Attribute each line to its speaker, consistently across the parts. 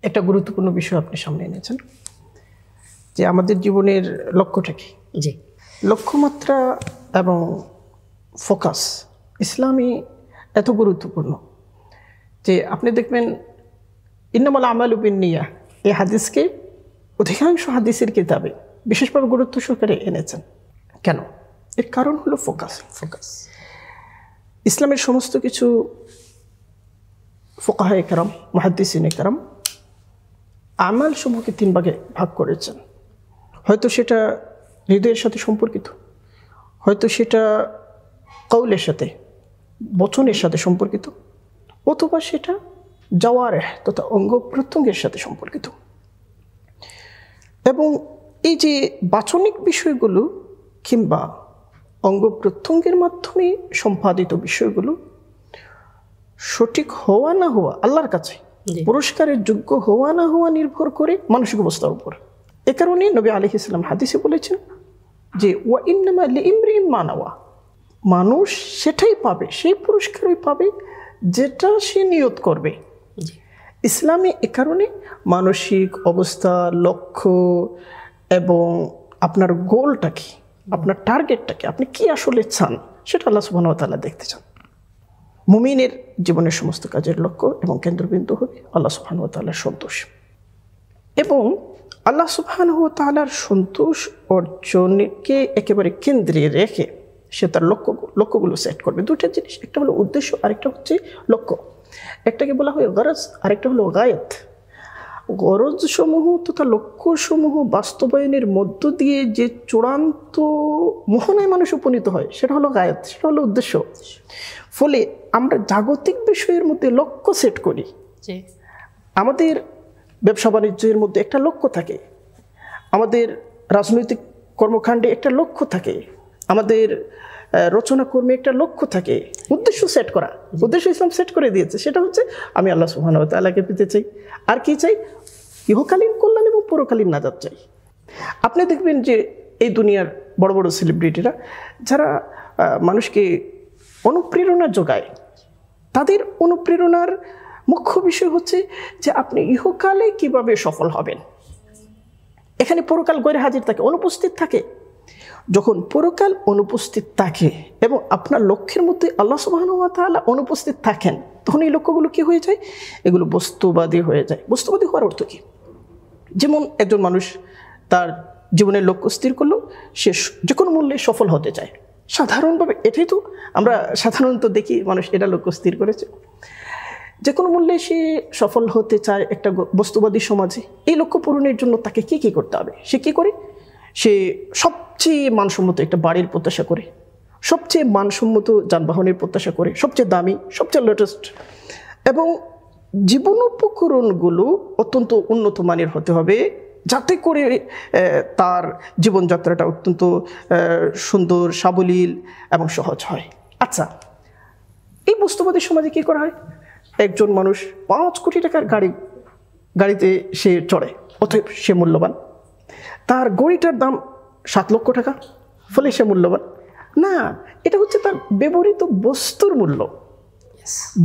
Speaker 1: একটা গুরুত্বপূর্ণ বিষয় আপনি সামনে এনেছেন যে আমাদের জীবনের লক্ষ্যটা কি।
Speaker 2: জি,
Speaker 1: লক্ষ্যমাত্রা এবং ফোকাস ইসলামী এত গুরুত্বপূর্ণ যে আপনি দেখবেন ইন্নামাল আমালু বিন্নিয়াহ এই হাদিসকে অধিকাংশ হাদিসের কিতাবে বিশেষভাবে গুরুত্ব সহকারে এনেছেন। কেন? এর কারণ হলো ফোকাস। ইসলামের সমস্ত কিছু ফুকাহায়ে কেরাম, মুহাদ্দিসিনে কেরাম আমাল সমূহকে 3 ভাগে ভাগ করেছেন। হয়তো সেটা হৃদয়ের সাথে সম্পর্কিত, হয়তো সেটা কওলের সাথে, বচনের সাথে সম্পর্কিত, অথবা সেটা জাওয়ারিহ তথা অঙ্গ প্রত্যঙ্গের সাথে সম্পর্কিত। এবং এই যে বাচনিক বিষয়গুলো কিংবা অঙ্গ প্রত্যঙ্গের মাধ্যমে সম্পাদিত বিষয়গুলো সঠিক হওয়া না হওয়া আল্লাহর কাছে পুরস্কারের যোগ্য হওয়া না হওয়া নির্ভর করে মানসিক অবস্থার উপর। এ কারণে নবী আলাইহিস সালাম হাদিসে বলেছেন যে ওয়া ইন্নামা লিইমরিইন মা নাওয়া, মানুষ সেটাই পাবে, সেই পুরস্কারই পাবে যেটা সে নিয়ত করবে। ইসলামে এ কারণে মানসিক অবস্থা, লক্ষ্য এবং আপনার গোলটা কি, আপনার টার্গেটটা কি, আপনি কি আসলে চান সেটা আল্লাহ সুবহানাহু ওয়া তাআলা দেখতে চান। মুমিনের জীবনের সমস্ত কাজের লক্ষ্য এবং কেন্দ্রবিন্দু হবে আল্লাহ সুবহানাহু ওয়া তাআলার সন্তোষ। এবং আল্লাহ সুবহানাহু ওয়া তাআলার সন্তোষ অর্জনকে একেবারে কেন্দ্রে রেখে সে তার লক্ষ্যগুলো সেট করবে। দুটো জিনিস, একটা হলো উদ্দেশ্য, আরেকটা হচ্ছে লক্ষ্য। একটাকে বলা হয় গরজ, আরেকটা হলো গায়েত। গরজ সমূহ তথা লক্ষ্যসমূহ বাস্তবায়নের মধ্য দিয়ে যে চূড়ান্ত মোহনায় মানুষ উপনীত হয় সেটা হলো গায়েত, সেটা হলো উদ্দেশ্য। ফলে আমরা জাগতিক বিষয়ের মধ্যে লক্ষ্য সেট করি। আমাদের ব্যবসা বাণিজ্যের মধ্যে একটা লক্ষ্য থাকে, আমাদের রাজনৈতিক কর্মকাণ্ডে একটা লক্ষ্য থাকে, আমাদের রচনা কর্মে একটা লক্ষ্য থাকে। উদ্দেশ্য সেট করা, উদ্দেশ্য ইসলাম সেট করে দিয়েছে, সেটা হচ্ছে আমি আল্লাহ সুবহানাহু ওয়া তাআলাকে পেতে চাই। আর কি চাই? ইহকালীন কল্যাণ এবং পরকালীন নাজাত চাই। আপনি দেখবেন যে এই দুনিয়ার বড় বড় সেলিব্রিটিরা যারা মানুষকে অনুপ্রেরণা যোগায়, তাদের অনুপ্রেরণার মুখ্য বিষয় হচ্ছে যে আপনি ইহকালে কিভাবে সফল হবেন। এখানে পরকাল গয়রে হাজির থাকে, অনুপস্থিত থাকে। যখন পরকাল অনুপস্থিত থাকে এবং আপনার লক্ষ্যের মধ্যে আল্লাহ সুবহানাহু ওয়া তাআলা অনুপস্থিত থাকেন, তখন এই লক্ষ্যগুলো কি হয়ে যায়? এগুলো বস্তুবাদী হয়ে যায়। বস্তুবাদী হওয়ার অর্থ কি? যেমন একজন মানুষ তার জীবনের লক্ষ্য স্থির করলো, সে যে কোনো মূল্যে সফল হতে চায়। সাধারণভাবে এটাই তো আমরা সাধারণত দেখি, মানুষ এটা লক্ষ্য স্থির করেছে, যে কোনো মূল্যে সে সফল হতে চায় একটা বস্তুবাদী সমাজে। এই লক্ষ্য পূরণের জন্য তাকে কি কি করতে হবে? সে কি করে? সে সবচেয়ে মানসম্মত একটা বাড়ির প্রত্যাশা করে, সবচেয়ে মানসম্মত যানবাহনের প্রত্যাশা করে, সবচেয়ে দামি, সবচেয়ে লেটেস্ট, এবং জীবনোপকরণগুলো অত্যন্ত উন্নত মানের হতে হবে যাতে করে তার জীবনযাত্রাটা অত্যন্ত সুন্দর, সাবলীল এবং সহজ হয়। আচ্ছা, এই বস্তুবাদী সমাজে কী করা হয়? একজন মানুষ 5 কোটি টাকার গাড়িতে সে চড়ে, অতএব সে মূল্যবান। তার গড়িটার দাম 7 লক্ষ টাকা, ফলে সে মূল্যবান না। এটা হচ্ছে তার ব্যবহৃত বস্তুর মূল্য।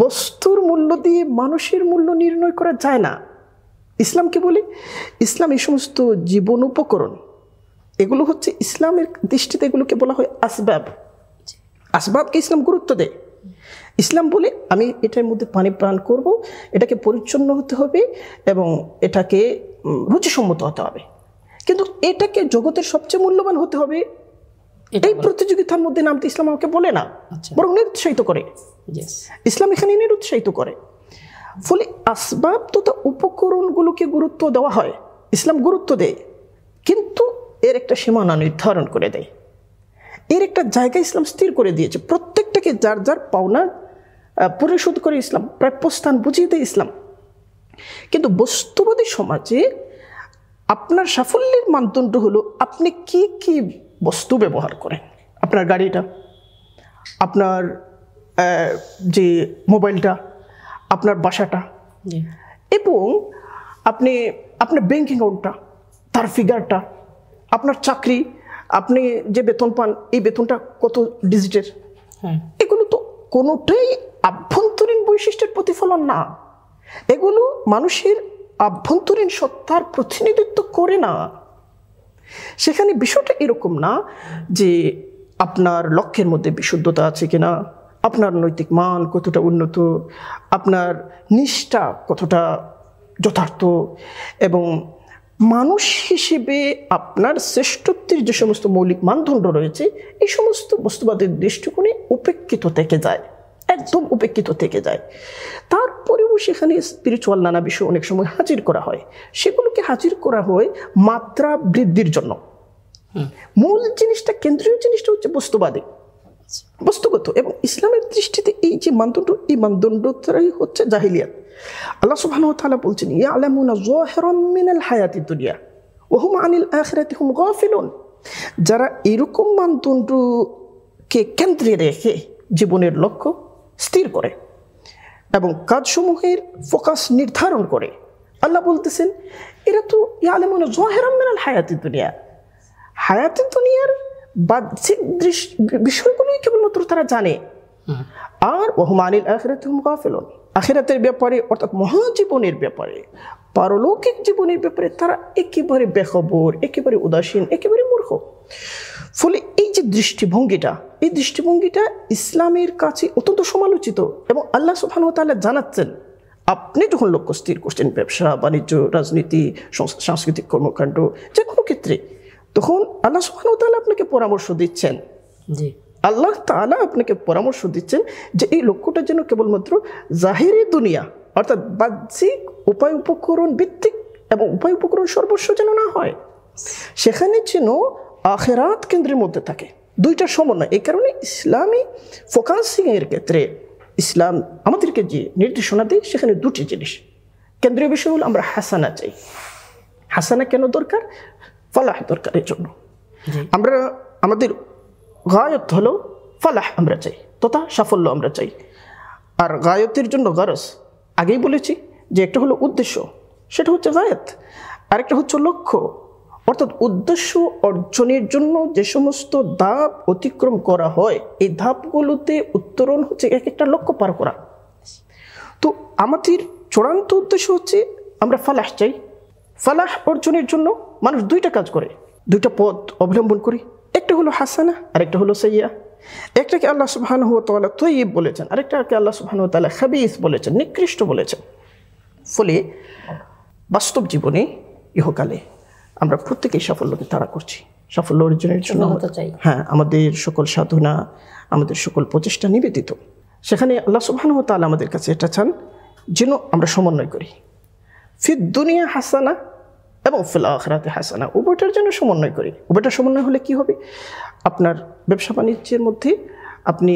Speaker 1: বস্তুর মূল্য দিয়ে মানুষের মূল্য নির্ণয় করা যায় না। ইসলাম কি বলে? ইসলাম এই সমস্ত জীবন উপকরণ, এগুলো হচ্ছে ইসলামের দৃষ্টিতে এগুলোকে বলা হয় আসবাব। আসবাবকে ইসলাম গুরুত্ব দেয়। ইসলাম বলে আমি এটার মধ্যে পানি পান করব, এটাকে পরিচ্ছন্ন হতে হবে এবং এটাকে রুচিসম্মত হতে হবে, কিন্তু এটাকে জগতের সবচেয়ে মূল্যবান হতে হবে, এই প্রতিযোগিতার মধ্যে নামতে ইসলাম আমাকে বলে না, বরং নিরুৎসাহিত করে। ইসলাম এখানে নিরুৎসাহিত করে। ফলে আসবাব তথা উপকরণগুলোকে গুরুত্ব দেওয়া হয়, ইসলাম গুরুত্ব দেয়, কিন্তু এর একটা সীমানা নির্ধারণ করে দেয়। এর একটা জায়গা ইসলাম স্থির করে দিয়েছে। প্রত্যেকটাকে যার যার পাওনা পরিশোধ করে ইসলাম, প্রাপ্যস্থান বুঝিয়ে দেয় ইসলাম। কিন্তু বস্তুবাদী সমাজে আপনার সাফল্যের মানদণ্ড হলো আপনি কি কি বস্তু ব্যবহার করেন। আপনার গাড়িটা, আপনার যে মোবাইলটা, আপনার বাসাটা, এবং আপনার ব্যাংক অ্যাকাউন্টটা, তার ফিগারটা, আপনার চাকরি, আপনি যে বেতন পান এই বেতনটা কত ডিজিটের, এগুলো তো কোনোটাই আভ্যন্তরীণ বৈশিষ্ট্যের প্রতিফলন না। এগুলো মানুষের আভ্যন্তরীণ সত্তার প্রতিনিধিত্ব করে না। সেখানে বিষয়টা এরকম না যে আপনার লক্ষ্যের মধ্যে বিশুদ্ধতা আছে কিনা, আপনার নৈতিক মান কতটা উন্নত, আপনার নিষ্ঠা কতটা যথার্থ, এবং মানুষ হিসেবে আপনার শ্রেষ্ঠত্বের যে সমস্ত মৌলিক মানদণ্ড রয়েছে এই সমস্ত বস্তুবাদের দৃষ্টিকোণে উপেক্ষিত থেকে যায়, একদম উপেক্ষিত থেকে যায়। তারপরেও সেখানে স্পিরিচুয়াল নানা বিষয় অনেক সময় হাজির করা হয়, সেগুলোকে হাজির করা হয় মাত্রা বৃদ্ধির জন্য। মূল জিনিসটা, কেন্দ্রীয় জিনিসটা হচ্ছে বস্তুবাদী, বস্তুগত। এবং ইসলামের দৃষ্টিতে এই যে মানদণ্ড, এই মানদণ্ডটাই হচ্ছে জাহিলিয়াত। আল্লাহ সুবহানাহু ওয়া তাআলা বলছেন, ইয়ালামুনা যাহিরাম মিনাল হায়াতিদ দুনিয়া ওয়া হুম আনিল আখিরাতি হুম গাফিলুন। যারা এরকম মানদণ্ডকে কেন্দ্রে রেখে জীবনের লক্ষ্য স্থির করে এবং কাজসমূহের ফোকাস নির্ধারণ করে, আল্লাহ বলতেছেন এরা তো ইয়ালামুনা যাহিরাম মিনাল হায়াতিদ দুনিয়া, হায়াতিদ দুনিয়ার বাহ্যিক বিষয়গুলোই কেবলমাত্র তারা জানে। আর ওয়া হুম আনিল আখিরাতি হুম গাফিলুন, আখিরাতের ব্যাপারে অর্থাৎ মহাজীবনের ব্যাপারে, পারলৌকিক জীবনের ব্যাপারে তারা একেবারে বেখবর, একেবারে উদাসীন, একেবারে মূর্খ। ফলে এই যে দৃষ্টিভঙ্গিটা, এই দৃষ্টিভঙ্গিটা ইসলামের কাছে অত্যন্ত সমালোচিত। এবং আল্লাহ সুবহানাহু ওয়া তাআলা জানাচ্ছেন, আপনি যখন লক্ষ্য স্থির করছেন ব্যবসা বাণিজ্য, রাজনীতি, সাংস্কৃতিক কর্মকাণ্ড, যে কোনো ক্ষেত্রে, তখন আল্লাহ সুবহানাহু ওয়া তাআলা আপনাকে পরামর্শ দিচ্ছেন। জি, আল্লাহ তাআলা আপনাকে পরামর্শ দিচ্ছেন যে এই লক্ষ্যটা যেন কেবলমাত্র জাহিরি দুনিয়া অর্থাৎ বাহ্যিক উপায় উপকরণ ভিত্তিক এবং উপায় উপকরণ সর্বস্ব যেন না হয়, সেখানে যেন আখিরাত কেন্দ্রের মধ্যে থাকে। দুইটা সমন্বয়। এই কারণে ইসলামী ফোকাসিং এর ক্ষেত্রে ইসলাম আমাদেরকে যে নির্দেশনা দেয় সেখানে দুটি জিনিস। কেন্দ্রীয় বিষয় হলো আমরা হাসানা চাই। হাসানা কেন দরকার? ফালাহ দরকার। এর জন্য আমরা আমাদের গায়ত হলো ফালাহ আমরা চাই, তথা সাফল্য আমরা চাই। আর গায়তের জন্য গরজ, আগেই বলেছি যে একটা হলো উদ্দেশ্য, সেটা হচ্ছে গায়ত, আরেকটা হচ্ছে লক্ষ্য। অর্থাৎ উদ্দেশ্য অর্জনের জন্য যে সমস্ত ধাপ অতিক্রম করা হয়, এই ধাপগুলোতে উত্তরণ হচ্ছে এক একটা লক্ষ্য পার করা। তো আমাদের চূড়ান্ত উদ্দেশ্য হচ্ছে আমরা ফালাহ চাই। ফালাহ অর্জনের জন্য মানুষ দুইটা কাজ করে, দুইটা পথ অবলম্বন করে। একটা হলো হাসানা, আরেকটা হলো সাইয়্যা। একটাকে আল্লাহ সুবহানাহু ওয়া তাআলা তয়্যিব বলেছেন, আরেকটাকে আল্লাহ সুবহানাহু ওয়া তাআলা খাবিস বলেছেন, নিকৃষ্ট বলেছেন। ফলে বাস্তব জীবনে ইহকালে আমরা প্রত্যেকেই সাফল্যকে তাড়া করছি। সাফল্য অর্জনের জন্য হ্যাঁ, আমাদের সকল সাধনা, আমাদের সকল প্রচেষ্টা নিবেদিত। সেখানে আল্লাহ সুবহানাহু ওয়া তাআলা আমাদের কাছে এটা চান যেন আমরা সমন্বয় করি, ফিদ দুনিয়া হাসানা এবং ফিল আখিরাতি হাসানা, উভয়টার জন্য সমন্বয় করি। উভয়টা সমন্বয় হলে কি হবে? আপনার ব্যবসা বাণিজ্যের মধ্যে আপনি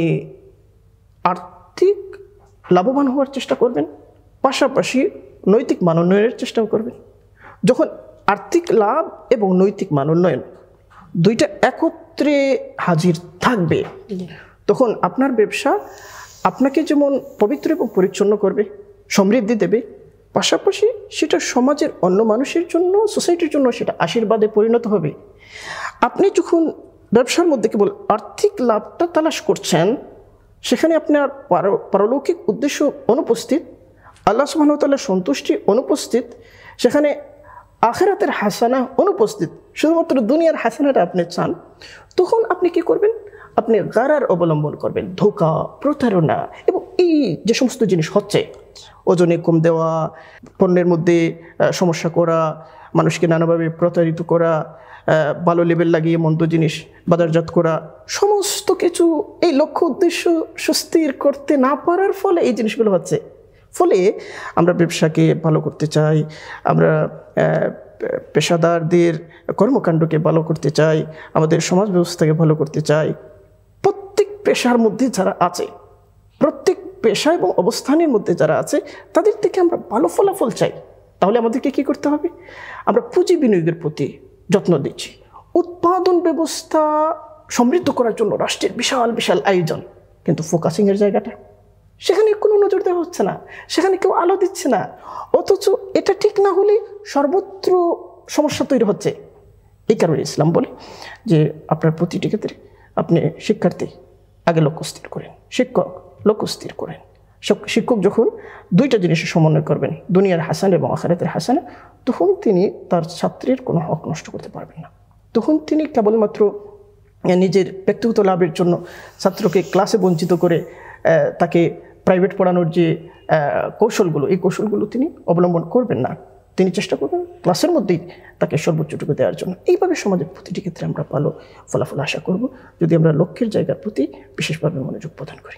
Speaker 1: আর্থিক লাভবান হওয়ার চেষ্টা করবেন, পাশাপাশি নৈতিক মানোন্নয়নের চেষ্টাও করবেন। যখন আর্থিক লাভ এবং নৈতিক মানোন্নয়ন দুইটা একত্রে হাজির থাকবে, তখন আপনার ব্যবসা আপনাকে যেমন পবিত্র এবং পরিচ্ছন্ন করবে, সমৃদ্ধি দেবে, পাশাপাশি সেটা সমাজের অন্য মানুষের জন্য, সোসাইটির জন্য সেটা আশীর্বাদে পরিণত হবে। আপনি যখন ব্যবসার মধ্যে কেবল আর্থিক লাভটা তালাশ করছেন, সেখানে আপনার পারলৌকিক উদ্দেশ্য অনুপস্থিত, আল্লাহ সুবহানাহু ওয়া তাআলার সন্তুষ্টি অনুপস্থিত, সেখানে আখিরাতের হাসানা অনুপস্থিত, শুধুমাত্র দুনিয়ার হাসানাটা আপনি চান, তখন আপনি কি করবেন? আপনি গারার অবলম্বন করবেন, ধোঁকা, প্রতারণা এবং এই যে সমস্ত জিনিস হচ্ছে, ওজনে কম দেওয়া, পণ্যের মধ্যে সমস্যা করা, মানুষকে নানাভাবে প্রতারিত করা, ভালো লেবেল লাগিয়ে মন্দ জিনিস বাজারজাত করা, সমস্ত কিছু এই লক্ষ্য উদ্দেশ্য সুস্থির করতে না পারার ফলে এই জিনিসগুলো হচ্ছে। ফলে আমরা ব্যবসাকে ভালো করতে চাই, আমরা পেশাদারদের কর্মকাণ্ডকে ভালো করতে চাই, আমাদের সমাজ ব্যবস্থাকে ভালো করতে চাই। প্রত্যেক পেশার মধ্যে যারা আছে, প্রত্যেক পেশা এবং অবস্থানের মধ্যে যারা আছে, তাদের থেকে আমরা ভালো ফলাফল চাই। তাহলে আমাদেরকে কি করতে হবে? আমরা পুঁজি বিনিয়োগের প্রতি যত্ন দিচ্ছি। উৎপাদন ব্যবস্থা সমৃদ্ধ করার জন্য রাষ্ট্রের বিশাল বিশাল আয়োজন, কিন্তু ফোকাসিংয়ের জায়গাটা সেখানে কোনো নজর দেওয়া হচ্ছে না, সেখানে কেউ আলো দিচ্ছে না। অথচ এটা ঠিক না হলে সর্বত্র সমস্যা তৈরি হচ্ছে। এই কারণে ইসলাম বলে যে আপনার প্রতিটি ক্ষেত্রে আপনি শিক্ষার্থী আগে লক্ষ্য স্থির করেন, শিক্ষক লক্ষ্য স্থির করেন, শিক্ষক যখন দুইটা জিনিসের সমন্বয় করবেন, দুনিয়ার হাসান এবং আখিরাতের হাসান, তখন তিনি তার ছাত্রের কোনো হক নষ্ট করতে পারবেন না। তখন তিনি কেবলমাত্র নিজের ব্যক্তিগত লাভের জন্য ছাত্রকে ক্লাসে বঞ্চিত করে তাকে প্রাইভেট পড়ানোর যে কৌশলগুলো, এই কৌশলগুলো তিনি অবলম্বন করবেন না। তিনি চেষ্টা করবেন ক্লাসের মধ্যেই তাকে সর্বোচ্চটুকু দেওয়ার জন্য। এইভাবে সমাজের প্রতিটি ক্ষেত্রে আমরা ভালো ফলাফল আশা করব যদি আমরা লক্ষ্যের জায়গার প্রতি বিশেষভাবে মনোযোগ প্রদান করি।